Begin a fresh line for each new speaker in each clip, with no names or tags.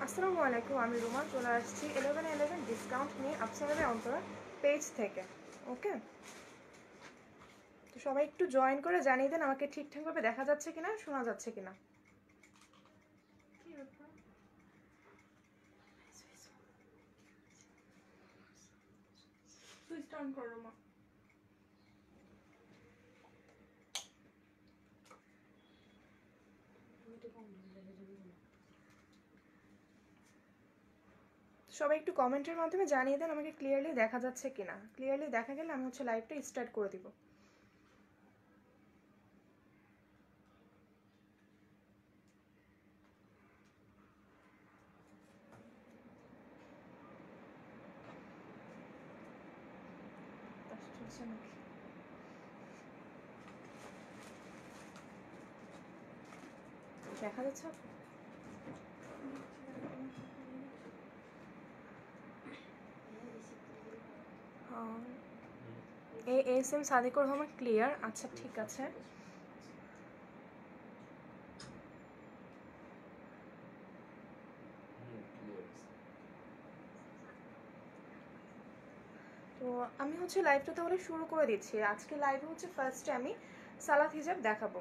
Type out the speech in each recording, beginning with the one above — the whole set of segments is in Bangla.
আসসালামু আলাইকুম, আমি রুমা চলে আসছি 1111 ডিসকাউন্ট নিয়ে আফসারের অন্তরা পেজ থেকে। ওকে, তো সবাই একটু জয়েন করে জানিয়ে দেন আমাকে ঠিকঠাকভাবে দেখা যাচ্ছে কিনা, শোনা যাচ্ছে কিনা। সবাই একটু কমেন্টের মাধ্যমে জানিয়ে দেন আমাকে ক্লিয়ারলি দেখা যাচ্ছে কিনা। ক্লিয়ারলি দেখা গেলে আমি লাইভটা স্টার্ট করে দিব। দেখা যাচ্ছে এম সাদিকুর রহমান ক্লিয়ার। আচ্ছা, ঠিক আছে। তো আমি লাইভটা তাহলে শুরু করে দিচ্ছি। আজকে লাইভে ফার্স্টে আমি সালাত হিজাব দেখাবো।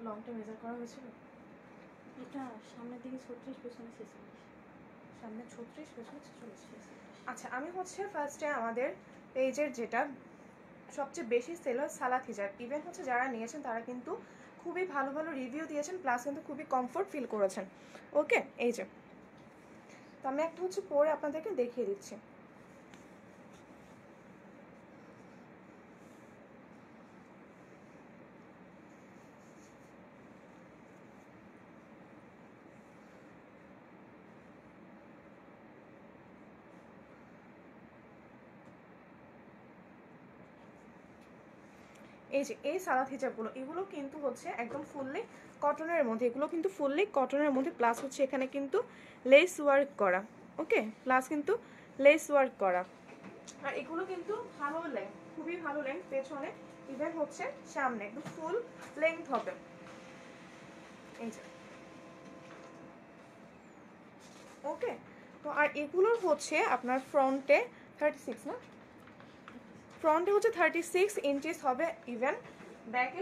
লংটা মেজার করা হয়েছিল।
এটা সামনের দিকে 36, পেছনে 46।
সামনে 36, পেছনে 46। আচ্ছা, আমি ফার্স্টে আমাদের পেজের যেটা সবচেয়ে বেশি সেলার সালাত হিজাব, ইভেন যারা নিয়েছেন তারা কিন্তু খুবই ভালো ভালো রিভিউ দিয়েছেন, প্লাস কিন্তু খুবই কমফোর্ট ফিল করেছেন। ওকে, এই যে তো আমি একটা পরে আপনাদেরকে দেখিয়ে দিচ্ছি। এই যে এই সালাত হিজাবগুলো, এগুলো কিন্তু একদম ফুললি কটনের মধ্যে, এগুলো কিন্তু ফুললি কটনের মধ্যে, প্লাস এখানে কিন্তু লেস ওয়ার্ক করা। ওকে, প্লাস কিন্তু লেস ওয়ার্ক করা। আর এগুলো কিন্তু ভালো লেন্থ, খুবই ভালো লেন্থ, পেছনে ইভেন সামনে একদম ফুল লেন্থ হবে। এই যে ওকে, তো আর এগুলোর আপনার ফ্রন্টে 36 না, ফ্রন্টে 36 ইঞ্চিস হবে, ইভেন ব্যাকে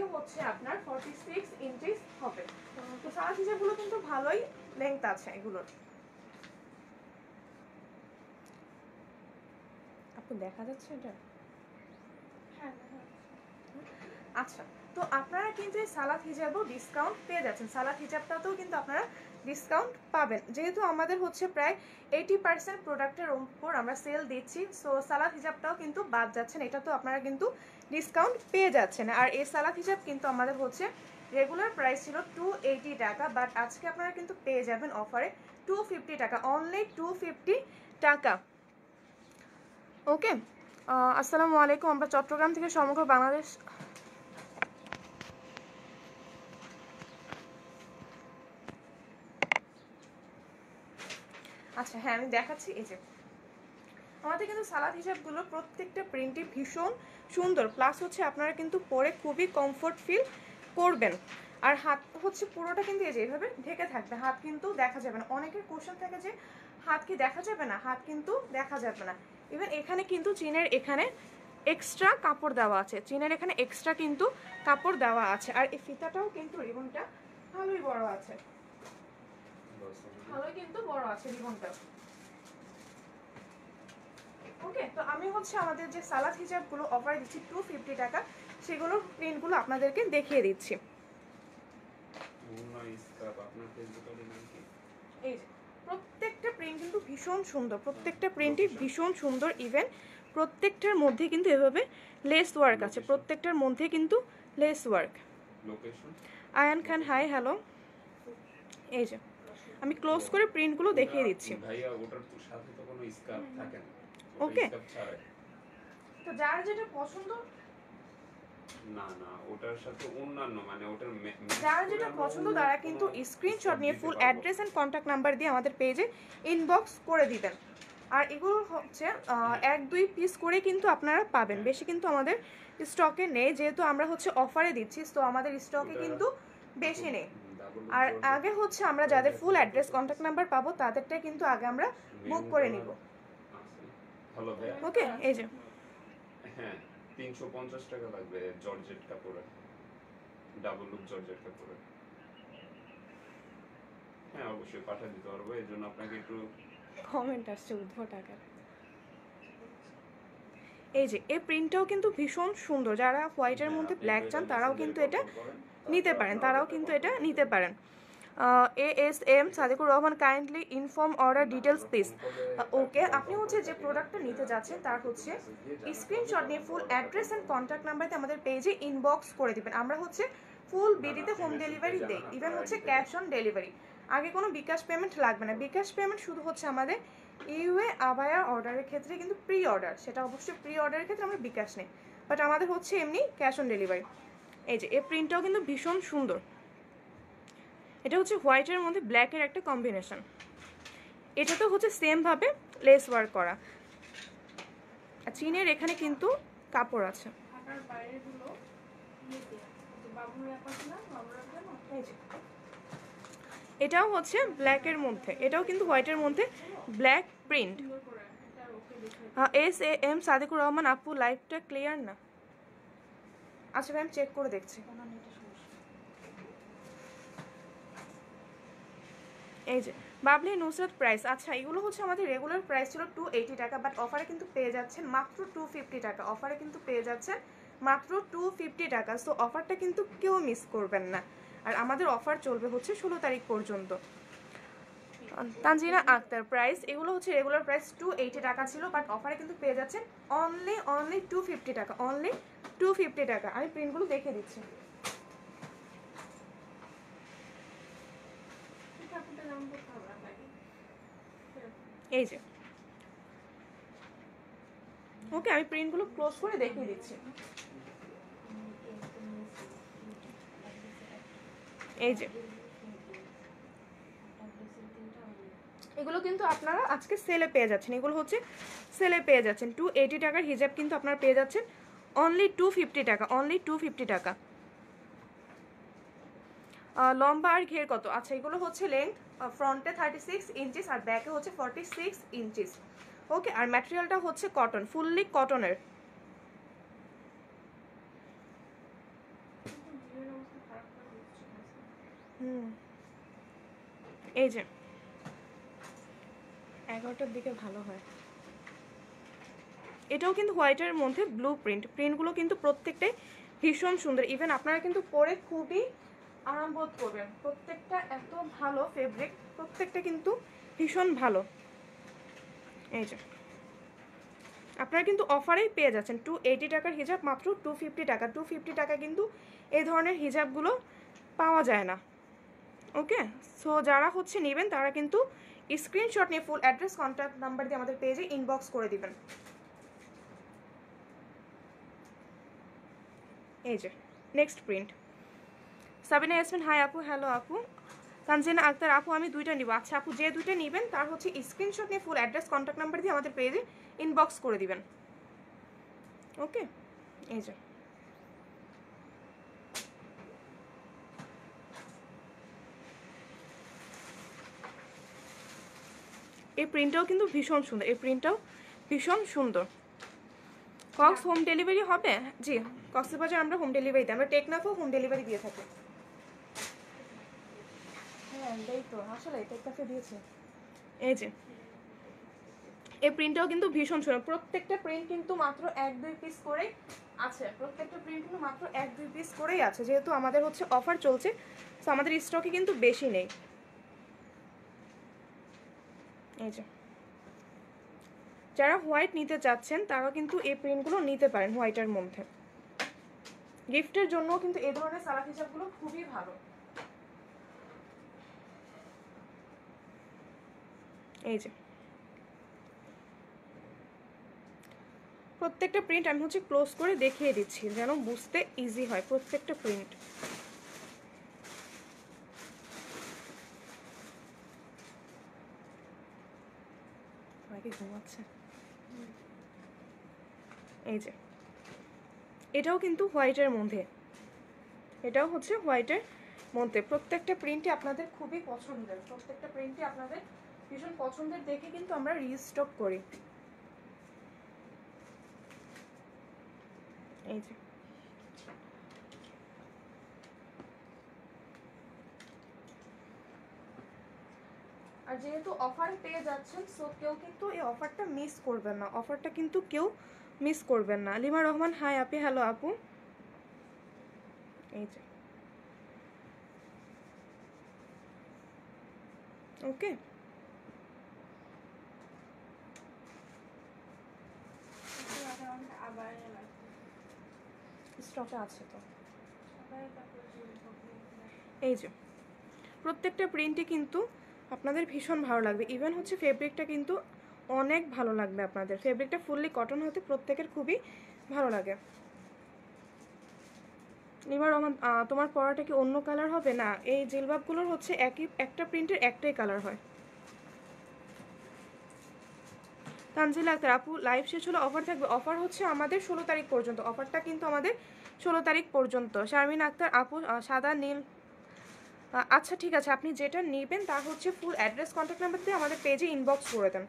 আপনার 46 ইঞ্চিস হবে। তো সালাত হিজাবগুলো কিন্তু ভালোই লেন্থ আছে এগুলোর। আপু দেখা যাচ্ছে এটা? হ্যাঁ। আচ্ছা, তো আপনারা কিন্তু এই সালাত হিজাবও ডিসকাউন্ট পেয়ে যাচ্ছেন। সালাত হিজাবটাতেও কিন্তু আপনারা ডিসকাউন্ট পাবেন, যেহেতু আমাদের প্রায় 80% প্রোডাক্টের উপর আমরা সেল দিচ্ছি। সো সালাত হিজাবটাও কিন্তু বাদ যাচ্ছেন, এটা তো আপনারা কিন্তু ডিসকাউন্ট পেয়ে যাচ্ছেন। আর এই সালাত হিজাব কিন্তু আমাদের রেগুলার প্রাইস ছিল 280 টাকা, বাট আজকে আপনারা কিন্তু পেয়ে যাবেন অফারে 250 টাকা, অনলি 250 টাকা। ওকে, আসসালামু আলাইকুম, আমরা চট্টগ্রাম থেকে সমগ্র বাংলাদেশ। আচ্ছা, হ্যাঁ, আমি দেখাচ্ছি। এই যে আমাদের কিন্তু সালাদ হিসাবগুলো প্রত্যেকটা প্রিন্টই ভীষণ সুন্দর, প্লাস আপনারা কিন্তু পরে খুবই কমফোর্ট ফিল করবেন। আর হাত পুরোটা কিন্তু এই যে এইভাবে ঢেকে থাকবে, হাত কিন্তু দেখা যাবে না। অনেকের কোশ্চেন থাকে যে হাত কি দেখা যাবে না, হাত কিন্তু দেখা যাবে না। ইভেন এখানে কিন্তু চিনের এখানে এক্সট্রা কাপড় দেওয়া আছে, চিনের এখানে এক্সট্রা কিন্তু কাপড় দেওয়া আছে। আর এই ফিতাটাও কিন্তু রিবনটা ভালোই বড় আছে, ভালোই কিন্তু বড় আছে রিবনটা। ওকে, তো আমি আমাদের যে সালাদ হিজাবগুলো অফার দিচ্ছি 250 টাকা, সেগুলোর প্রিন্টগুলো আপনাদেরকে দেখিয়ে দিচ্ছি। এই যে প্রত্যেকটা প্রিন্ট কিন্তু ভীষণ সুন্দর, প্রত্যেকটা প্রিন্টই ভীষণ সুন্দর। ইভেন প্রত্যেকটার মধ্যে কিন্তু এভাবে লেস ওয়ার্ক আছে, প্রত্যেকটার মধ্যে কিন্তু লেস ওয়ার্ক। আয়ান খান, হাই, হ্যালো। এই যে আমি ক্লোজ করে প্রিন্টগুলো দেখিয়ে দিচ্ছি। ওকে, তো যার যেটা পছন্দ, যারা যেটা পছন্দ তারা কিন্তু স্ক্রিনশট নিয়ে full address and contact number দিয়ে আমাদের পেজে ইনবক্স করে দিবেন। আর এগুলো হচ্ছে 1-2 পিস করে কিন্তু আপনারা পাবেন, বেশি কিন্তু আমাদের স্টকে নেই, যেহেতু আমরা হচ্ছে অফারে দিচ্ছি, তো আমাদের স্টকে কিন্তু বেশি নেই। আর আগে হচ্ছে আমরা যাদের ফুল অ্যাড্রেস কন্ট্যাক্ট নাম্বার পাবো তাদেরটাই কিন্তু আগে আমরা বুক করে নিব।
ভালো ভাই।
ওকে, এই যে
হ্যাঁ 350 টাকা লাগবে জর্জেট কাপড়ে, ডাবল লুক জর্জেট কাপড়ে। হ্যাঁ অবশ্যই পাঠিয়ে দিতে পারবো, এর জন্য আপনাকে একটু
কমেন্ট আসছে উদ্ভট টাকার। এই যে এই প্রিন্টটাও কিন্তু ভীষণ সুন্দর, যারা হোয়াইটের মধ্যে ব্ল্যাক চান তারাও কিন্তু এটা নিতে পারেন, নিতে পারেন। ASM Sadikur Rahman, kindly inform order details please. Okay, আপনি হচ্ছে যে প্রোডাক্টটা নিতে যাচ্ছেন তার হচ্ছে স্ক্রিনশট নিয়ে ফুল অ্যাড্রেস অ্যান্ড কন্ট্যাক্ট নাম্বারতে আমাদের পেজে ইনবক্স করে দিবেন। আমরা হচ্ছে ফুল বিডিতে হোম ডেলিভারি দেই, ইভেন হচ্ছে ক্যাশ অন ডেলিভারি। আগে কোনো বিকাশ পেমেন্ট লাগবে না, বিকাশ পেমেন্ট শুধু হচ্ছে আমাদের ইউএ আবায়া অর্ডারের ক্ষেত্রে কিন্তু প্রি অর্ডার, সেটা অবশ্যই প্রি অর্ডারের ক্ষেত্রে আমরা বিকাশ নেই, বাট আমাদের হচ্ছে এমনি ক্যাশ অন ডেলিভারি। এই যে এই প্রিন্টটাও কিন্তু ভীষণ সুন্দর, এটা হচ্ছে হোয়াইটের মধ্যে ব্ল্যাকের একটা কম্বিনেশন। এটা তো হচ্ছে সেমভাবে লেস ওয়ার্ক করা, আর চিনের এখানে কিন্তু কাপড় আছে। এটাও হচ্ছে ব্ল্যাকের মধ্যে, এটাও কিন্তু হোয়াইটের মধ্যে black print. ASM Sadikur Rahman, আপু লাইভটা ক্লিয়ার না। আচ্ছা ভাই আমি চেক করে দেখছি। এই যে বাবলি নুসরাত প্রাইস, আচ্ছা এগুলো হচ্ছে আমাদের রেগুলার প্রাইস ছিল 280 টাকা, বাট অফারে কিন্তু পেয়ে যাচ্ছেন মাত্র 250 টাকা। অফারে কিন্তু পেয়ে যাচ্ছেন মাত্র 250 টাকা। সো অফারটা কিন্তু কেউ মিস করবেন না, আর আমাদের অফার চলবে হচ্ছে 16 তারিখ পর্যন্ত। তানজিনা আক্তার প্রাইস, এগুলো হচ্ছে রেগুলার প্রাইস 280 টাকা ছিল, বাট অফারে কিন্তু পেয়ে যাচ্ছেন অনলি 250 টাকা, অনলি 250 টাকা। আমি প্রিন্টগুলো দেখে দিচ্ছি। এই যে ওকে, আমি প্রিন্টগুলো ক্লোজ করে দেখিয়ে দিচ্ছি। এই যে এগুলো কিন্তু আপনারা আজকে সেলে পেয়ে যাচ্ছেন, এগুলো হচ্ছে সেলে পেয়ে যাচ্ছেন 280 টাকার হিজাব কিন্তু আপনারা পেয়ে যাচ্ছেন অনলি 250 টাকা, অনলি 250 টাকা। লম্বা আর ঘের কত? আচ্ছা এগুলো হচ্ছে লেন্থ ফ্রন্টে 36 ইঞ্চিস আর ব্যাকে হচ্ছে 46 ইঞ্চিস। ওকে, আর ম্যাটেরিয়ালটা হচ্ছে কটন, ফুললি কটনের। এই যে 11টার দিকে ভালো হয়। এটাও কিন্তু হোয়াইটের মধ্যে ব্লু প্রিন্ট, প্রিন্টগুলো কিন্তু প্রত্যেকটাই ভীষণ সুন্দর, ইভেন আপনারা কিন্তু পরে খুবই আরাম বোধ করবেন। প্রত্যেকটা এত ভালো ফেব্রিক, প্রত্যেকটা কিন্তু ভীষণ ভালো। এই যে আপনারা কিন্তু অফারেই পেয়ে যাচ্ছেন 280 টাকার হিজাব মাত্র 250 টাকা। 250 টাকা কিন্তু এই ধরনের হিজাবগুলো পাওয়া যায় না। ওকে, সো যারা হচ্ছে নেবেন তারা কিন্তু স্ক্রিনশট নিয়ে ফুল অ্যাড্রেস কন্ট্যাক্ট নাম্বার দিয়ে আমাদের পেজে ইনবক্স করে দিবেন। এই যে next print. Sabina Yasmin, hi আপু। হ্যালো আপু। তানজিনা আক্তার, আপু আমি দুইটা নিব। আচ্ছা আপু, যে দুইটা নেবেন তার হচ্ছে স্ক্রিনশট নিয়ে ফুল অ্যাড্রেস কন্ট্যাক্ট নাম্বার দিয়ে আমাদের পেজে ইনবক্স করে দিবেন। ওকে, এই যে এই প্রিন্টটাও কিন্তু ভীষণ সুন্দর, এই প্রিন্টটাও ভীষণ সুন্দর। কক্স হোম ডেলিভারি হবে? জি, কক্সবাজার আমরা হোম ডেলিভারি দিই, আমরা টেকনাফও হোম ডেলিভারি দিয়ে থাকি। হ্যাঁ এই তো আসলে টেকনাফে দিয়েছে। এই যে এই প্রিন্টটাও কিন্তু ভীষণ সুন্দর, প্রত্যেকটা প্রিন্ট কিন্তু মাত্র 1-2 পিস করেই আছে, প্রত্যেকটা প্রিন্ট কিন্তু মাত্র 1-2 পিস করেই আছে, যেহেতু আমাদের হচ্ছে অফার চলছে, তো আমাদের স্টকে কিন্তু বেশি নেই। এই যে যারা হোয়াইট নিতে চাচ্ছেন তারাও কিন্তু এই প্রিন্টগুলো নিতে পারেন হোয়াইটের মধ্যে। গিফটের জন্য কিন্তু এই ধরনের সালাদ হিসাবগুলো খুবই ভালো। এই যে প্রত্যেকটা প্রিন্ট আমি হচ্ছে ক্লোজ করে দেখিয়ে দিচ্ছি যেন বুঝতে ইজি হয় প্রত্যেকটা প্রিন্ট। নাকি ঘুমাচ্ছে? এই যে এটাও কিন্তু হোয়াইটের মধ্যে, এটাও হচ্ছে হোয়াইটের মধ্যে। প্রত্যেকটা প্রিন্টই আপনাদের খুবই পছন্দের, প্রত্যেকটা প্রিন্টই আপনাদের ভীষণ পছন্দের দেখে কিন্তু আমরা রিস্টক করি। এই যে আর যেহেতু অফার পেয়ে যাচ্ছেন, সো কেউ কিন্তু এই অফারটা মিস করবেন না, অফারটা কিন্তু কেউ মিস করবেন না। লিমা রহমান হাই আপি, হ্যালো আপু। এই যে ওকে,
আবার
স্টকে আছে তো। এই যে প্রত্যেকটা প্রিন্টই কিন্তু আপনাদের ভীষণ ভালো লাগবে। ইভেন হচ্ছে ফেব্রিকটা কিন্তু অনেক ভালো লাগবে আপনাদের। ফেব্রিকটা ফুললি কটন হতে প্রত্যেকের খুবই ভালো লাগে। লিমা রহমান তোমার পরাটা কি অন্য কালার হবে? না, এই জিলবাবগুলোর হচ্ছে একটা প্রিন্টের একটাই কালার হয়। তানজিলা আক্তার আপু, লাইভ শেষ হলো অফার থাকবে? অফার হচ্ছে আমাদের 16 তারিখ পর্যন্ত, অফারটা কিন্তু আমাদের 16 তারিখ পর্যন্ত। শারমিন আক্তার আপু, সাদা নীল, আচ্ছা ঠিক আছে, আপনি যেটা নেবেন তার হচ্ছে ফুল অ্যাড্রেস কন্ট্যাক্ট নাম্বার দিয়ে আমাদের পেজে ইনবক্স করে দেন।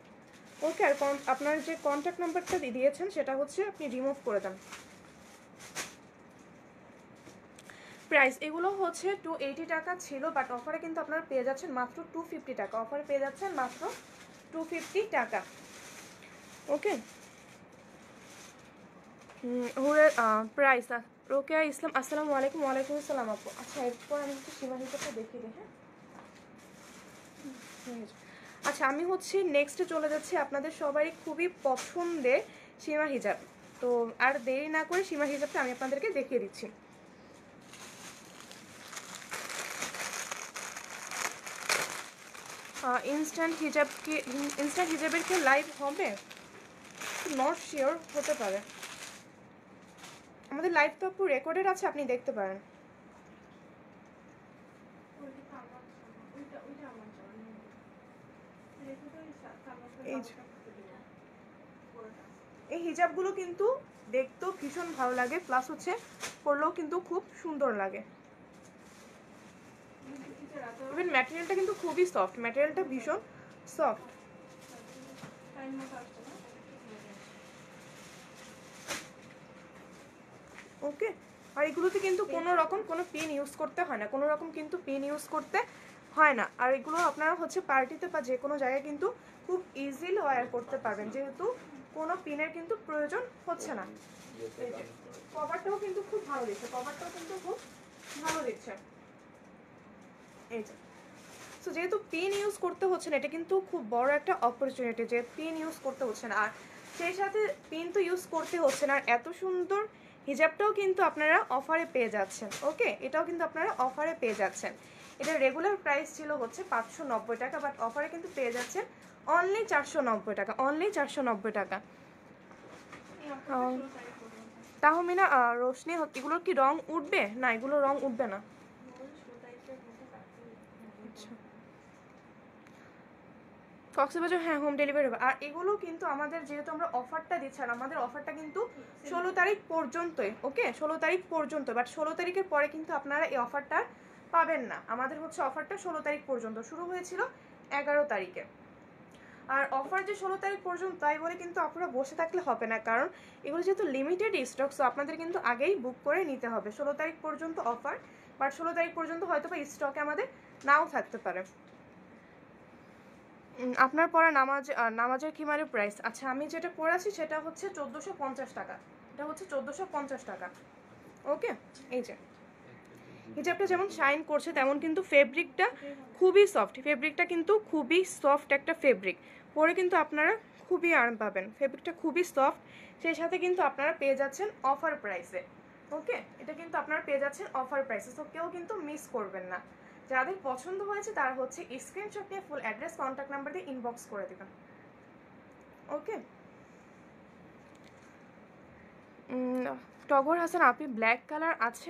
ওকে, আর আপনার যে কন্ট্যাক্ট নাম্বারটা দিয়েছেন সেটা হচ্ছে আপনি রিমুভ করে দেন। প্রাইস এগুলো হচ্ছে 280 টাকা ছিল, বাট অফারে কিন্তু আপনারা পেয়ে যাচ্ছেন মাত্র 250 টাকা। অফারে পেয়ে যাচ্ছেন মাত্র 250 টাকা। ওকে, হুরের প্রাইস রোকেয়া ইসলাম, আসসালামু আলাইকুম। ওয়ালাইকুম আসসালাম আপু। আচ্ছা এরপর আমি একটু সীমা হিসাবটা দেখিয়ে দিই। হ্যাঁ আচ্ছা, আমি হচ্ছে নেক্সটে চলে যাচ্ছি আপনাদের সবারই খুবই পছন্দের সীমা হিজাব। তো আর দেরি না করে সীমা হিজাবটা আমি আপনাদেরকে দেখিয়ে দিচ্ছি। ইনস্ট্যান্ট হিজাবের কি লাইভ হবে? নট শিওর, হতে পারে। আমাদের লাইভ তো আপু রেকর্ডেড আছে, আপনি দেখতে পারেন। এই হিজাবগুলো কিন্তু দেখতেও ভীষণ ভালো লাগে, প্লাস হচ্ছে পরলেও কিন্তু খুব সুন্দর লাগে। ইভেন ম্যাটেরিয়ালটা কিন্তু খুবই সফট, ম্যাটেরিয়ালটা ভীষণ সফট। ওকে, আর এগুলোতে কিন্তু কোনো রকম কোনো পিন ইউজ করতে হয় না, কোনো রকম কিন্তু পিন ইউজ করতে হয় না। আর এগুলো আপনারা হচ্ছে পার্টিতে বা যে কোনো জায়গায় কিন্তু খুব ইজিলি ওয়্যার করতে পারবেন, যেহেতু কোনো পিনের কিন্তু প্রয়োজন হচ্ছে না। কভারটাও কিন্তু খুব ভালো দিচ্ছে, কভারটাও কিন্তু খুব ভালো দিচ্ছে। এই যে সো যেহেতু পিন ইউজ করতে হচ্ছে না, এটা কিন্তু খুব বড় একটা অপরচুনিটি যে পিন ইউজ করতে হচ্ছে না, আর সেই সাথে পিন তো ইউজ করতে হচ্ছে না, আর এত সুন্দর হিজাবটাও কিন্তু আপনারা অফারে পেয়ে যাচ্ছেন। ওকে, এটাও কিন্তু আপনারা অফারে পেয়ে যাচ্ছেন। এটা রেগুলার প্রাইস ছিল হচ্ছে 590 টাকা, বাট অফারে কিন্তু পেয়ে যাচ্ছেন অনলি 490 টাকা, অনলি 490 টাকা। তাহমিনা রোশনি, এগুলোর কি রং উঠবে? না, এগুলো রং উঠবে না। আচ্ছা, কক্সবাজার হ্যাঁ হোম ডেলিভারি হবে। আর এগুলো কিন্তু আমাদের যেহেতু আমরা অফারটা দিচ্ছি, আর আমাদের অফারটা কিন্তু 16 তারিখ পর্যন্তই। ওকে, 16 তারিখ পর্যন্ত, বাট 16 তারিখের পরে কিন্তু আপনারা এই অফারটা পাবেন না। আমাদের হচ্ছে অফারটা 16 তারিখ পর্যন্ত, শুরু হয়েছিল 11 তারিখে। আর অফার যে 16 তারিখ পর্যন্ত, তাই বলে কিন্তু আপনারা বসে থাকলে হবে না, কারণ এগুলো যেহেতু লিমিটেড স্টক, সো আপনাদের কিন্তু আগেই বুক করে নিতে হবে। 16 তারিখ পর্যন্ত অফার, বাট 16 তারিখ পর্যন্ত হয়তো বা স্টকে আমাদের নাও থাকতে পারে। আপনার পরা নামাজের খিমারের প্রাইস, আচ্ছা আমি যেটা পরেছি সেটা হচ্ছে 1450 টাকা, এটা হচ্ছে 1450 টাকা। ওকে, এই যে হিজাবটা যেমন শাইন করছে তেমন কিন্তু ফেব্রিকটা খুবই সফট, ফেব্রিকটা কিন্তু খুবই সফট একটা ফেব্রিক, পরে কিন্তু আপনারা খুবই আরাম পাবেন। ফেব্রিকটা খুবই সফট, সেই সাথে কিন্তু আপনারা পেয়ে যাচ্ছেন অফার প্রাইসে। ওকে, এটা কিন্তু আপনারা পেয়ে যাচ্ছেন অফার প্রাইসে, তো কেউ কিন্তু মিস করবেন না। যাদের পছন্দ হয়েছে তারা হচ্ছে স্ক্রিনশট নিয়ে ফুল অ্যাড্রেস কন্ট্যাক্ট নাম্বার দিয়ে ইনবক্স করে দেবেন। ওকে, টগর হাসান আপনি ব্ল্যাক কালার আছে?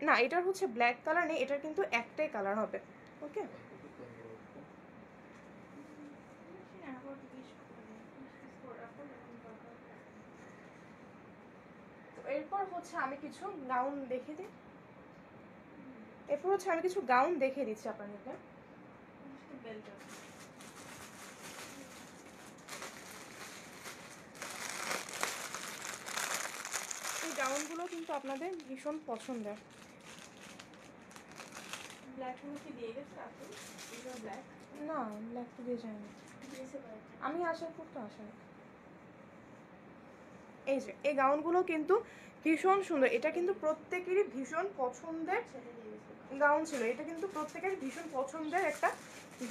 না, এটার হচ্ছে ব্ল্যাক কালার নেই, এটার কিন্তু একটাই কালার হবে। ওকে, এরপর হচ্ছে আমি কিছু গাউন দেখে দিই, এরপর হচ্ছে আমি কিছু গাউন দেখিয়ে দিচ্ছি আপনাদেরকে।
বেল্ট
এই গাউনগুলো কিন্তু আপনাদের ভীষণ পছন্দের।
ব্ল্যাক কি দিয়ে গেছে আপনি? এগুলো ব্ল্যাক
না, ব্ল্যাক তো দিয়ে যায়নি,
দিয়েছে ভাই।
আমি আসার পর তো আসার। এই যে এই গাউনগুলো কিন্তু ভীষণ সুন্দর, এটা কিন্তু প্রত্যেকেরই ভীষণ পছন্দের
ছেড়ে দিয়ে গেছে।
গাউন ছিল, এটা কিন্তু প্রত্যেকেরই ভীষণ পছন্দের একটা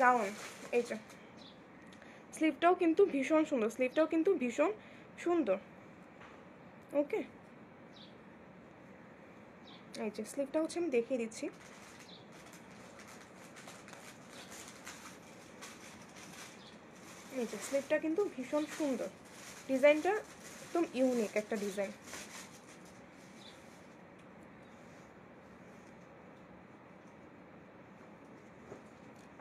গাউন। এই যে স্লিভটাও কিন্তু ভীষণ সুন্দর, স্লিভটাও কিন্তু ভীষণ সুন্দর। ওকে, এই যে স্লিভটা হচ্ছে আমি দেখিয়ে দিচ্ছি। এই যে স্লিভটা কিন্তু ভীষণ সুন্দর, ডিজাইনটা একদম ইউনিক একটা ডিজাইন।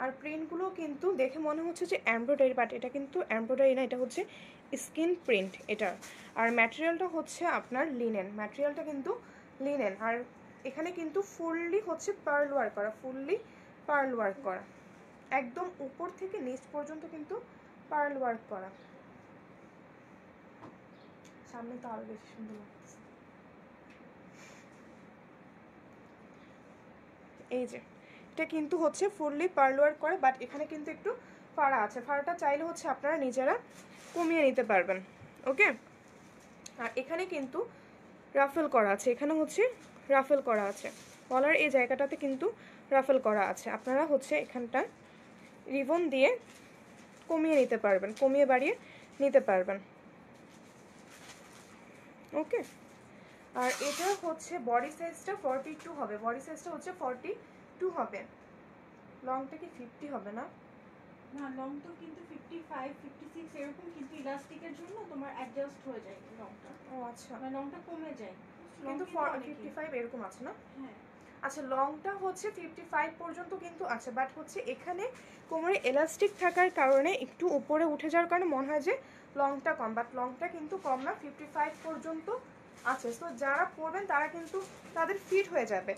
আর প্রিন্টগুলো কিন্তু দেখে মনে হচ্ছে যে এমব্রয়ডারি, বাট এটা কিন্তু এমব্রয়ডারি না, এটা হচ্ছে স্কিন প্রিন্ট এটা। আর ম্যাটেরিয়ালটা হচ্ছে আপনার লিনেন, ম্যাটেরিয়ালটা কিন্তু লিনেন। আর এখানে কিন্তু ফুললি হচ্ছে পার্ল ওয়ার্ক করা, ফুললি পার্ল ওয়ার্ক করা, একদম উপর থেকে নিচ পর্যন্ত কিন্তু পার্ল ওয়ার্ক করা। সামনে তো আরো বেশি সুন্দর লাগছে। এই যে এটা কিন্তু হচ্ছে ফুললি পার্ল ওয়ার্ক করে, বাট এখানে কিন্তু একটু ফাড়া আছে, ফাড়াটা চাইলে হচ্ছে আপনারা নিজেরা কমিয়ে নিতে পারবেন। ওকে, আর এখানে কিন্তু রাফেল করা আছে, এখানে হচ্ছে রাফেল করা আছে, গলার এই জায়গাটাতে কিন্তু রাফেল করা আছে। আপনারা হচ্ছে এখানটা রিবন দিয়ে কমিয়ে নিতে পারবেন, কমিয়ে বাড়িয়ে নিতে পারবেন। ওকে, আর এটা হচ্ছে বডি সাইজটা 42 হবে, বডি সাইজটা হচ্ছে 42 হবে। লংটা কি 50 হবে না?
না, লং তো কিন্তু 55 56 এরকম, কিন্তু ইলাস্টিকের জন্য তোমার অ্যাডজাস্ট হয়ে যায় লংটা,
ও আচ্ছা,
মানে লংটা কমে যায়
কিন্তু
লং অনেকই।
55 এরকম আছে না?
হ্যাঁ,
আচ্ছা, লংটা হচ্ছে 55 পর্যন্ত কিন্তু আছে, বাট হচ্ছে এখানে কোমরে এলাস্টিক থাকার কারণে একটু উপরে উঠে যাওয়ার কারণে মনে হয় যে লংটা কম, বাট লংটা কিন্তু কম না, 55 পর্যন্ত আছে। তো যারা পরবেন তারা কিন্তু তাদের ফিট হয়ে যাবে,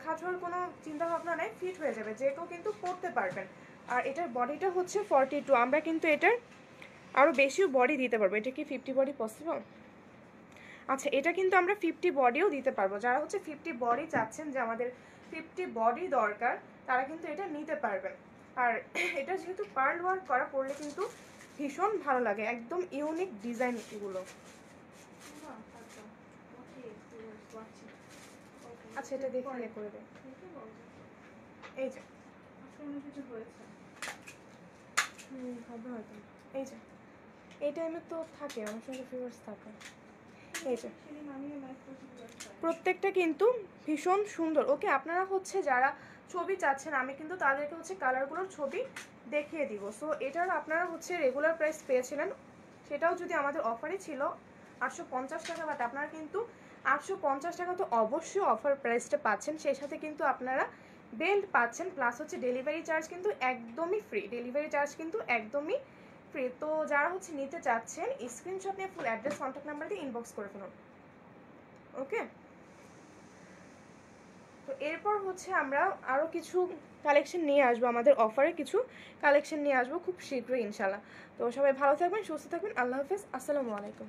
খাটোয়ার কোনো চিন্তা ভাবনা নেই, ফিট হয়ে যাবে, যে কেউ কিন্তু পরতে পারবেন। আর এটার বডিটা হচ্ছে 42, আমরা কিন্তু এটার আরও বেশিও বডি দিতে পারবো। এটা কি 50 বডি পসিবল? আচ্ছা, এটা কিন্তু আমরা 50 বডিও দিতে পারবো। যারা হচ্ছে 50 বডি চাচ্ছেন, যে আমাদের 50 বডি দরকার, তারা কিন্তু এটা নিতে পারবেন। আর এটা যেহেতু পার্ল ওয়ার্ক করা, পরলে কিন্তু ভীষণ ভালো লাগে, একদম ইউনিক ডিজাইন এগুলো।
না আচ্ছা, ওকে ওয়াচ্ছি।
আচ্ছা, এটা দেখে ইয়ে করে দেয়। এই যে
আজকে অনেক কিছু হয়েছে।
হবে হয়তো। এই যে এই টাইমে তো থাকে, অনেক সময় ফিভার্স থাকে। এই যে
সেদিন আমি ম্যাথ করতে
প্রত্যেকটা কিন্তু ভীষণ সুন্দর। ওকে, আপনারা হচ্ছে যারা ছবি চাচ্ছেন, আমি কিন্তু তাদেরকে হচ্ছে কালারগুলোর ছবি দেখিয়ে দিব। সো এটার আপনারা হচ্ছে রেগুলার প্রাইস পেয়েছিলেন, সেটাও যদি আমাদের অফারে ছিল 850 টাকা, বাট আপনারা কিন্তু 850 টাকা তো অবশ্যই অফার প্রাইসটা পাচ্ছেন। সেই সাথে কিন্তু আপনারা বেল্ট পাচ্ছেন, প্লাস হচ্ছে ডেলিভারি চার্জ কিন্তু একদমই ফ্রি, ডেলিভারি চার্জ কিন্তু একদমই ফ্রি। তো যারা হচ্ছে নিতে চাচ্ছেন, স্ক্রিনশট নিয়ে ফুল অ্যাড্রেস, কন্ট্যাক্ট নাম্বার দিয়ে ইনবক্স করে ফেলুন। ওকে, তো এরপর হচ্ছে আমরা আরও কিছু কালেকশন নিয়ে আসবো, আমাদের অফারে কিছু কালেকশন নিয়ে আসবো খুব শীঘ্রই ইনশাল্লাহ। তো সবাই ভালো থাকবেন, সুস্থ থাকবেন, আল্লাহ হাফেজ, আসসালামু আলাইকুম।